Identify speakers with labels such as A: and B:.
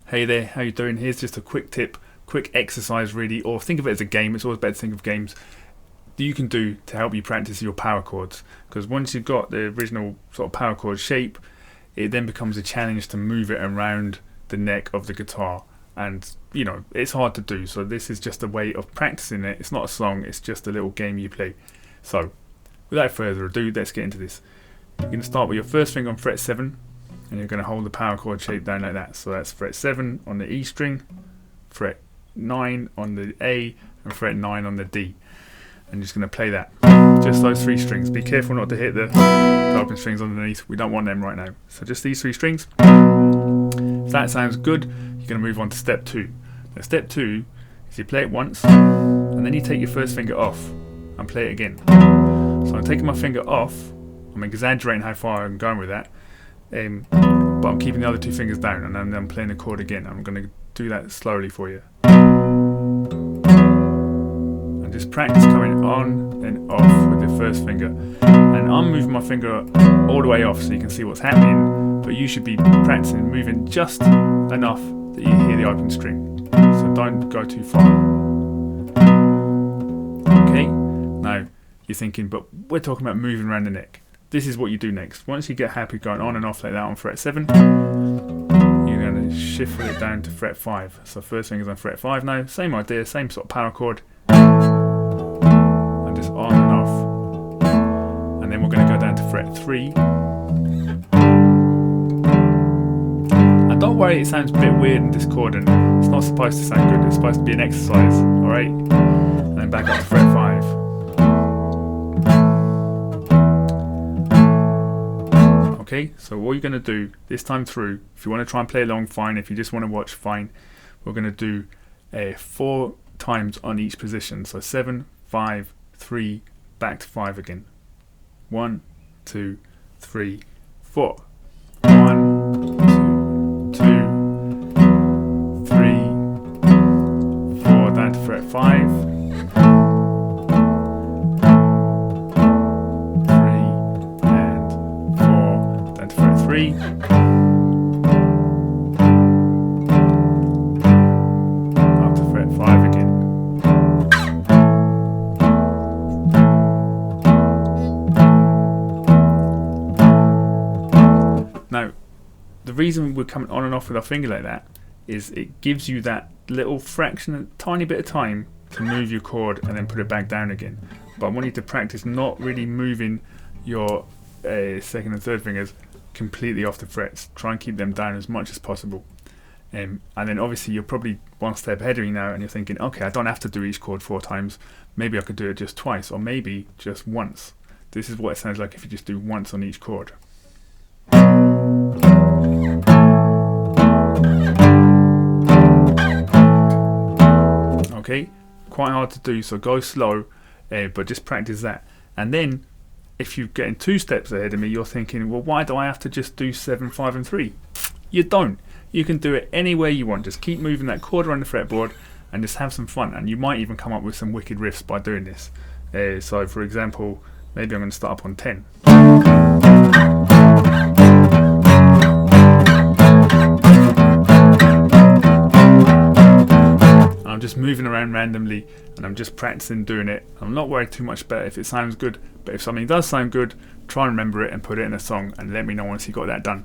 A: Hey there, how you doing? Here's just a quick tip, quick exercise really, or think of it as a game. It's always better to think of games that you can do to help you practice your power chords. Because once you've got the original sort of power chord shape, it then becomes a challenge to move it around the neck of the guitar. And, you know, it's hard to do. So this is just a way of practicing it. It's not a song, it's just a little game you play. So, without further ado, let's get into this. You're going to start with your first finger on fret 7. And you're going to hold the power chord shape down like that. So that's fret 7 on the E string, fret 9 on the A, and fret 9 on the D. And you're just going to play that. Just those three strings. Be careful not to hit the open strings underneath. We don't want them right now. So just these three strings. If that sounds good, you're going to move on to step 2. Now step 2 is you play it once, and then you take your first finger off and play it again. So I'm taking my finger off. I'm exaggerating how far I'm going with that. But I'm keeping the other two fingers down, and then I'm playing the chord again. I'm going to do that slowly for you. And just practice coming on and off with the first finger. And I'm moving my finger all the way off so you can see what's happening, but you should be practicing moving just enough that you hear the open string. So don't go too far. Okay, now you're thinking, but we're talking about moving around the neck. This is what you do next. Once you get happy going on and off like that on fret 7, you're going to shift it down to fret 5. So first finger's on fret 5 now. Same idea, same sort of power chord. And just on and off. And then we're going to go down to fret 3. And don't worry, it sounds a bit weird in this chord, and it's not supposed to sound good. It's supposed to be an exercise, alright? And then back up to fret 5. Okay, so what you're going to do this time through, if you want to try and play along, fine. If you just want to watch, fine. We're going to do 4 times on each position. So 7, 5, 3, back to 5 again. 1, 2, 3, 4. 1, 2, 3, 4, down to fret 5. Up to fret 5 again. Now, the reason we're coming on and off with our finger like that is it gives you that little fraction, a tiny bit of time to move your chord and then put it back down again. But I want you to practice not really moving your second and third fingers completely off the frets. Try and keep them down as much as possible. And then obviously you're probably one step ahead of me now, and you're thinking, okay, I don't have to do each chord 4 times. Maybe I could do it just twice, or maybe just once. This is what it sounds like if you just do once on each chord. Okay, quite hard to do, so go slow, but just practice that. And then if you're getting 2 steps ahead of me, you're thinking, well, why do I have to just do 7, 5 and 3? You don't. You can do it any way you want. Just keep moving that chord around the fretboard and just have some fun. And you might even come up with some wicked riffs by doing this. So for example, maybe I'm going to start up on 10. I'm just moving around randomly, and I'm just practicing doing it. I'm not worried too much about if it sounds good, but if something does sound good, try and remember it and put it in a song, and let me know once you got that done.